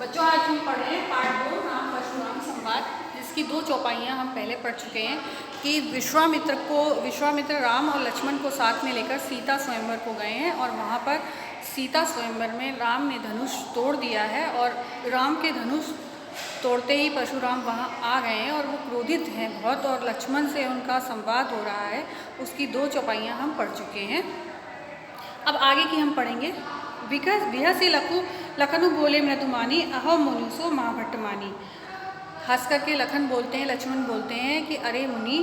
बच्चों आज हम पढ़ रहे हैं पाठ 2 राम परशुराम संवाद, जिसकी 2 चौपाइयाँ हम पहले पढ़ चुके हैं कि विश्वामित्र राम और लक्ष्मण को साथ में लेकर सीता स्वयंवर को गए हैं और वहाँ पर सीता स्वयंवर में राम ने धनुष तोड़ दिया है और राम के धनुष तोड़ते ही परशुराम वहाँ आ गए हैं और वो क्रोधित हैं बहुत और लक्ष्मण से उनका संवाद हो रहा है। उसकी 2 चौपाइयाँ हम पढ़ चुके हैं। अब आगे की हम पढ़ेंगे। बिहसी लखनु बोले मृदुमानी अहो मुनुसो महाभट्टमानी। हंस करके लखन बोलते हैं, लक्ष्मण बोलते हैं कि अरे मुनि,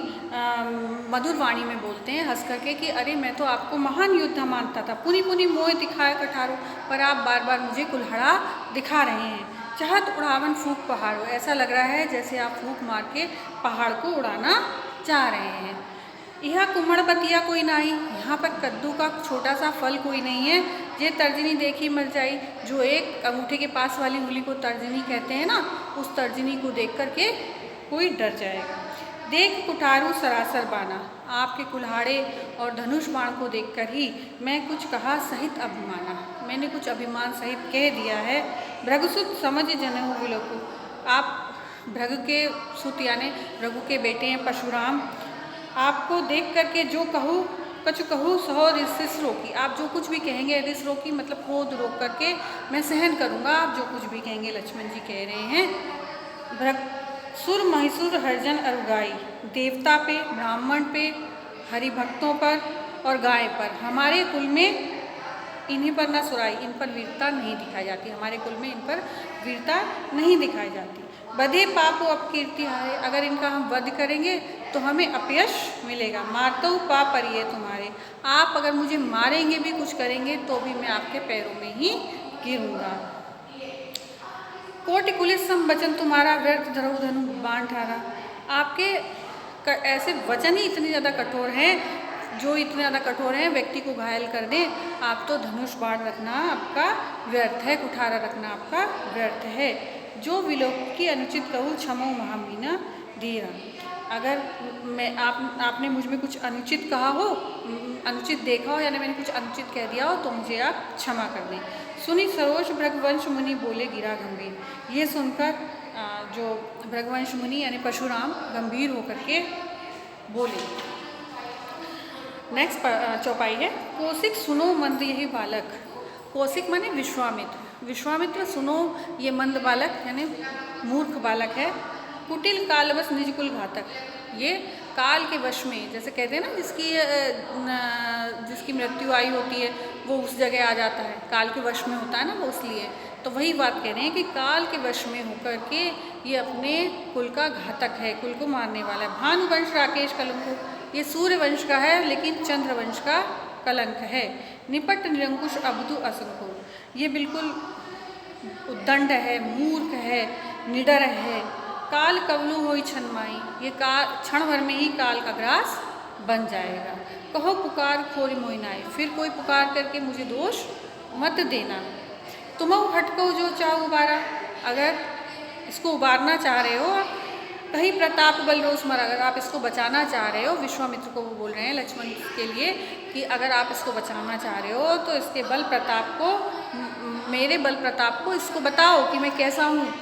मधुर वाणी में बोलते हैं हंस करके कि अरे मैं तो आपको महान योद्धा मानता था, पुनि पुनि मोह दिखाए कठारो, पर आप बार बार मुझे कुल्हाड़ा दिखा रहे हैं। चाहत उड़ावन फूक पहाड़ो, ऐसा लग रहा है जैसे आप फूक मार के पहाड़ को उड़ाना चाह रहे हैं। यह कुम्हड़पतिया कोई नहीं, यहाँ पर कद्दू का छोटा सा फल कोई नहीं है। ये तर्जनी देखी मर जाई, जो एक अंगूठे के पास वाली उंगली को तर्जनी कहते हैं ना, उस तर्जनी को देख करके कोई डर जाएगा। देख कुठारू सरासर बाना, आपके कुल्हाड़े और धनुष बाण को देखकर ही मैं कुछ कहा सहित अभिमाना, मैंने कुछ अभिमान सहित कह दिया है। भृगुसुत समझ जनहु विलोकु, आप भृगु के सुत यानी रघु के बेटे हैं परशुराम, आपको देख करके जो कहूँ कछु कहूँ सहो रिस रोकी, आप जो कुछ भी कहेंगे रिस रोकी मतलब क्रोध रोक करके मैं सहन करूँगा, आप जो कुछ भी कहेंगे। लक्ष्मण जी कह रहे हैं सुर महिषुर हरजन अरुगाई, देवता पे, ब्राह्मण पे, हरिभक्तों पर और गाय पर, हमारे कुल में इन्हीं पर ना सुराई, इन पर वीरता नहीं दिखाई जाती, हमारे कुल में इन पर वीरता नहीं दिखाई जाती। बधे पाप अपकीर्ति हारे, अगर इनका हम वध करेंगे तो हमें अपयश मिलेगा। मारतो पाप परिये तुम्हारे, आप अगर मुझे मारेंगे भी कुछ करेंगे तो भी मैं आपके पैरों में ही गिरूंगा। कोटि कुलिस सम वचन तुम्हारा, व्यर्थ धरऊ धनु बाण ठारा, आपके ऐसे वचन ही इतने ज़्यादा कठोर हैं, जो इतने ज़्यादा कठोर हैं व्यक्ति को घायल कर दें। आप तो धनुष बाण रखना आपका व्यर्थ है, कुठारा रखना आपका व्यर्थ है। जो विलोक की अनुचित कहूँ क्षमो महामीना धीरा, अगर मैं आपने मुझ में कुछ अनुचित कहा हो, अनुचित देखा हो, यानी मैंने कुछ अनुचित कह दिया हो तो मुझे आप क्षमा कर दें। सुनी सरोज भृगवंश मुनि बोले गिरा गंभीर, ये सुनकर जो भृगवंश मुनि यानी परशुराम गंभीर होकर के बोले। नेक्स्ट चौपाई है। कौशिक सुनो मंद यही बालक, कौशिक माने विश्वामित्र, विश्वामित्र सुनो ये मंद बालक यानी मूर्ख बालक है। कुटिल कालवश निज कुल घातक, ये काल के वश में, जैसे कहते हैं ना जिसकी मृत्यु आई होती है वो उस जगह आ जाता है, काल के वश में होता है ना वो, इसलिए तो वही बात कह रहे हैं कि काल के वश में होकर के ये अपने कुल का घातक है, कुल को मारने वाला है। भानुवंश राकेश कलंको, ये सूर्य वंश का है लेकिन चंद्र वंश का कलंक है। निपट निरंकुश अबधु असंको, ये बिल्कुल उद्दंड है, मूर्ख है, निडर है। काल कवलु होई छनमाई, ये काल क्षण भर में ही काल का ग्रास बन जाएगा। कहो पुकार खोरी मोइनाई, फिर कोई पुकार करके मुझे दोष मत देना। तुम हटको जो चाहो उबारा, अगर इसको उबारना चाह रहे हो कहीं प्रताप बल रोजमर, अगर आप इसको बचाना चाह रहे हो, विश्वामित्र को वो बोल रहे हैं लक्ष्मण के लिए कि अगर आप इसको बचाना चाह रहे हो तो इसके बल प्रताप को, मेरे बल प्रताप को इसको बताओ कि मैं कैसा हूँ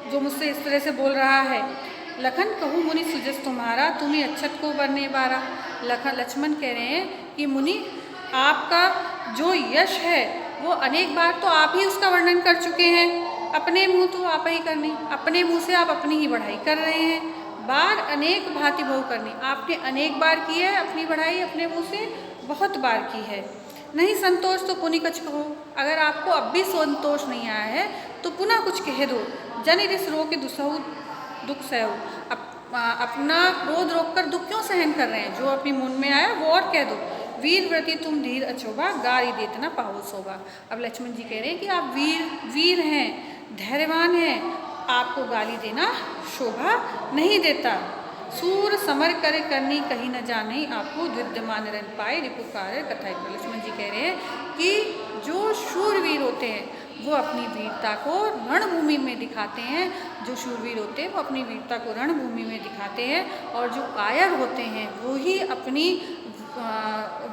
जो मुझसे इस तरह से बोल रहा है। लखन कहूँ मुनि सुजस तुम्हारा, तुम्हें अच्छत को बरने बारा, लक्ष्मण कह रहे हैं कि मुनि आपका जो यश है वो अनेक बार तो आप ही उसका वर्णन कर चुके हैं, अपने मुँह तो आप ही करनी, अपने मुँह से आप अपनी ही बढ़ाई कर रहे हैं। बार अनेक भांति बहु करनी, आपने अनेक बार की है अपनी बढ़ाई, अपने मुँह से बहुत बार की है। नहीं संतोष तो पुनि कछ कहो, अगर आपको अब भी संतोष नहीं आया है तो पुनः कुछ कह दो। जन रिस रो के दुसहु दुख सहु, अपना क्रोध रोक कर दुख क्यों सहन कर रहे हैं, जो अपनी मन में आया वो और कह दो। वीर व्रति तुम धीर अचोबा, गारी देतना पाहो शोभा, अब लक्ष्मण जी कह रहे हैं कि आप वीर हैं, धैर्यवान हैं, आपको गाली देना शोभा नहीं देता। सूर समर करे करनी कहीं न जाने, आपको विद्यमान रन पाए रिपुकार कथाई। लक्ष्मण जी कह रहे हैं कि जो शूरवीर होते हैं वो अपनी वीरता को रणभूमि में दिखाते हैं, जो शूरवीर होते हैं वो अपनी वीरता को रणभूमि में दिखाते हैं, और जो कायर होते हैं वो ही अपनी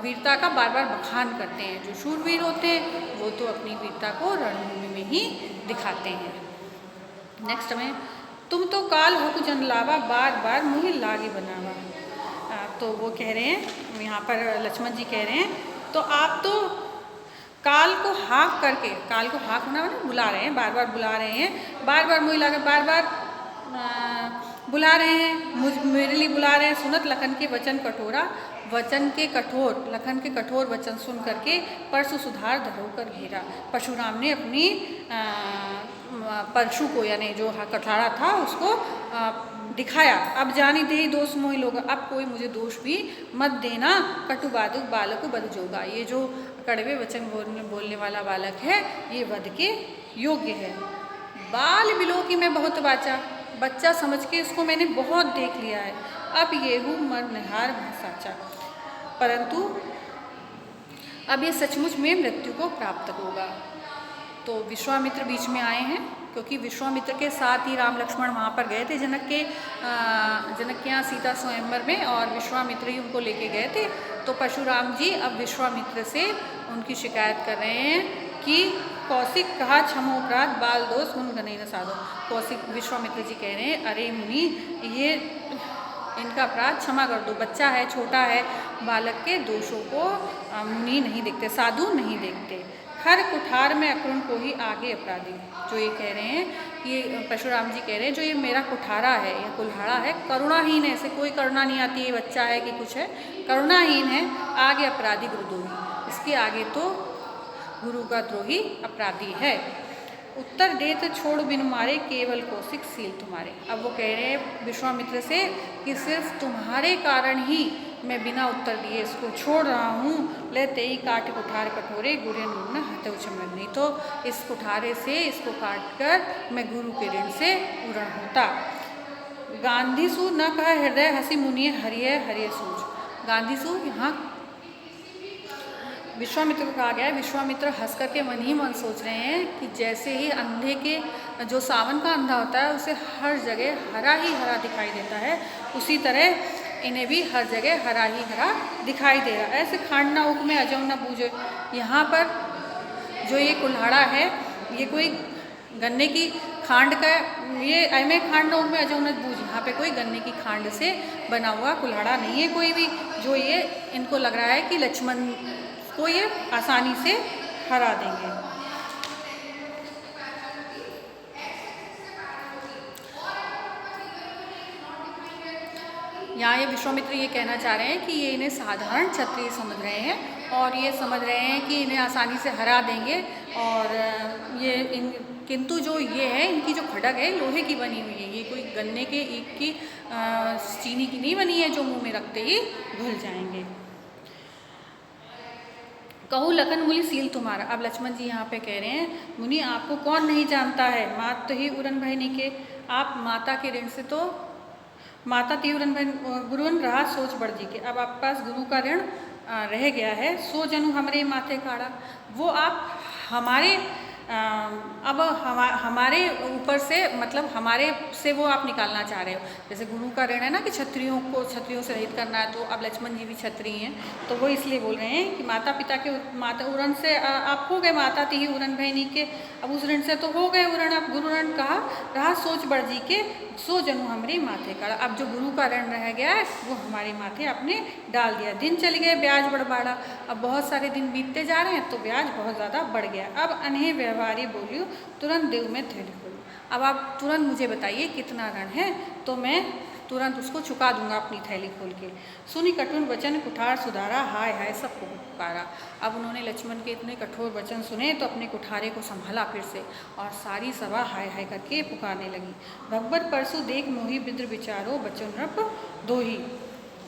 वीरता का बार बार बखान करते हैं। जो शूरवीर होते हैं वो तो अपनी वीरता को रणभूमि में ही दिखाते हैं। नेक्स्ट में तुम तो काल हकु जन लावा बार बार मुहे लागे बनावा। तो वो कह रहे हैं, यहाँ पर लक्ष्मण जी कह रहे हैं, तो आप तो काल को हाँक करके, काल को हाँक होना मतलब बुला रहे हैं, बार बार बुला रहे हैं, बार बार मुहे लागे, बार बार बुला रहे हैं, मेरे लिए बुला रहे हैं। सुनत लखन के वचन कठोरा, वचन के कठोर, लखन के कठोर वचन सुन करके परशु सुधार धरोकर घेरा। परशुराम ने अपनी परशु को यानी जो कठारा था उसको दिखाया। अब जानी दे दोष मोहि लोग, अब कोई मुझे दोष भी मत देना, कटु बालक बालक बध जोगा। ये जो कड़वे वचन बोलने वाला बालक है ये वध के योग्य है। बाल बिलो की मैं बहुत बाचा, बच्चा समझ के इसको मैंने बहुत देख लिया है। अब ये हूँ मर निहार साचा, परंतु अब ये सचमुच में मृत्यु को प्राप्त होगा। तो विश्वामित्र बीच में आए हैं, क्योंकि विश्वामित्र के साथ ही राम लक्ष्मण वहाँ पर गए थे जनक के यहाँ सीता स्वयंवर में, और विश्वामित्र ही उनको लेके गए थे। तो परशुराम जी अब विश्वामित्र से उनकी शिकायत कर रहे हैं कि कौशिक कहा क्षमो अपराध बाल दोष मुन गने न साधो। कौशिक विश्वामित्र जी कह रहे हैं, अरे मुनि ये इनका अपराध क्षमा कर दो, बच्चा है, छोटा है, बालक के दोषों को मुनि नहीं देखते, साधु नहीं देखते। हर कुठार में अक्रुण को ही आगे अपराधी। जो ये कह रहे हैं, ये परशुराम जी कह रहे हैं, जो ये मेरा कुठारा है या कुल्हाड़ा है, करुणाहीन है, इसे कोई करुणा नहीं आती है, बच्चा है कि कुछ है, करुणाहीन है, आगे अपराधी गुरुद्रोही, इसके आगे तो गुरु का द्रोही अपराधी है। उत्तर देत छोड़ बिन मारे केवल कौशिक सील तुम्हारे। अब वो कह रहे हैं विश्वामित्र से कि सिर्फ तुम्हारे कारण ही मैं बिना उत्तर दिए इसको छोड़ रहा हूँ। ले तेई काट कुठार कठोरे गुरे ऋण हते उछमन। नहीं तो इस कुठारे से इसको काट कर मैं गुरु के ऋण से उरण होता। गांधी सु न कह हृदय हसी मुनिय हरिय हरिय सूझ। गांधी सु यहाँ विश्वामित्र को कहा गया है। विश्वामित्र हंस करके मन ही मन सोच रहे हैं कि जैसे ही अंधे के जो सावन का अंधा होता है उसे हर जगह हरा ही हरा दिखाई देता है, उसी तरह इन्हें भी हर जगह हरा ही हरा दिखाई दे रहा है। ऐसे खांड ना उग में अजौ न बूझे। यहाँ पर जो ये कुल्हाड़ा है ये कोई गन्ने की खांड का, ये ऐमे खांड ना उग में अजौ न बूझ, यहाँ पे कोई गन्ने की खांड से बना हुआ कुल्हाड़ा नहीं है कोई भी, जो ये इनको लग रहा है कि लक्ष्मण को ये आसानी से हरा देंगे। यहाँ ये विश्वामित्र ये कहना चाह रहे हैं कि ये इन्हें साधारण क्षत्रिय समझ रहे हैं और ये समझ रहे हैं कि इन्हें आसानी से हरा देंगे। और ये किंतु जो ये है इनकी जो खड़ग है लोहे की बनी हुई है, ये कोई गन्ने के ईख की चीनी की नहीं बनी है जो मुंह में रखते ही घुल जाएंगे। कहूँ लखन मुनि सील तुम्हारा। अब लक्ष्मण जी यहाँ पे कह रहे हैं, मुनि आपको कौन नहीं जानता है, मात तो ही उरन भयनी के, आप माता के ऋण से तो माता तीव्रन गुरुवन रहा सोच बढ़ जी के। अब आपके पास गुरु का ऋण रह गया है, सो जनु हमारे माथे काड़ा। वो आप हमारे अब हमारे ऊपर से मतलब हमारे से वो आप निकालना चाह रहे हो। जैसे गुरु का ऋण है ना कि क्षत्रियों से रहित करना है, तो अब लक्ष्मण जी भी क्षत्रिय हैं, तो वो इसलिए बोल रहे हैं कि माता पिता के माता उरण से आप हो गए, माता ती ही उरण भयनी के, अब उस ऋण से तो हो गए उरण। अब गुरु ऋण कहा रहा सोच बढ़ जी के, सो जनु हमारे माथे काड़ा। अब जो गुरु का ऋण रह गया है वो हमारे माथे आपने डाल दिया। दिन चल गए ब्याज बढ़ बाड़ा। अब बहुत सारे दिन बीतते जा रहे हैं तो ब्याज बहुत ज़्यादा बढ़ गया। अब अनहे व्यवहारी बोलियो तुरंत देव में थैली खोलो। अब आप तुरंत मुझे बताइए कितना ऋण है, तो मैं तुरंत उसको चुका दूंगा अपनी थैली खोल के। सुनी कठोर वचन कुठार सुधारा, हाय हाय सबको पुकारा। अब उन्होंने लक्ष्मण के इतने कठोर वचन सुने तो अपने कुठारे को संभाला फिर से, और सारी सभा हाय हाय करके पुकारने लगी। भगवत परसु देख मोही विद्र विचारो बचन रप दोही।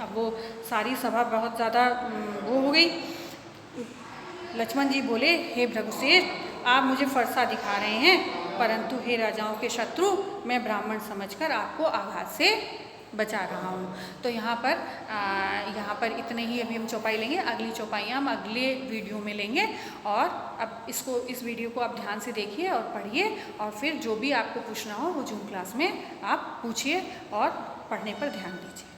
अब वो सारी सभा बहुत ज़्यादा वो हो गई। लक्ष्मण जी बोले, हे भृगुश्रेष्ठ आप मुझे फरसा दिखा रहे हैं, परंतु हे राजाओं के शत्रु मैं ब्राह्मण समझकर आपको आघात से बचा रहा हूँ। तो यहाँ पर इतने ही अभी हम चौपाई लेंगे। अगली चौपाइयाँ हम अगले वीडियो में लेंगे। और अब इस वीडियो को आप ध्यान से देखिए और पढ़िए, और फिर जो भी आपको पूछना हो वो जूम क्लास में आप पूछिए और पढ़ने पर ध्यान दीजिए।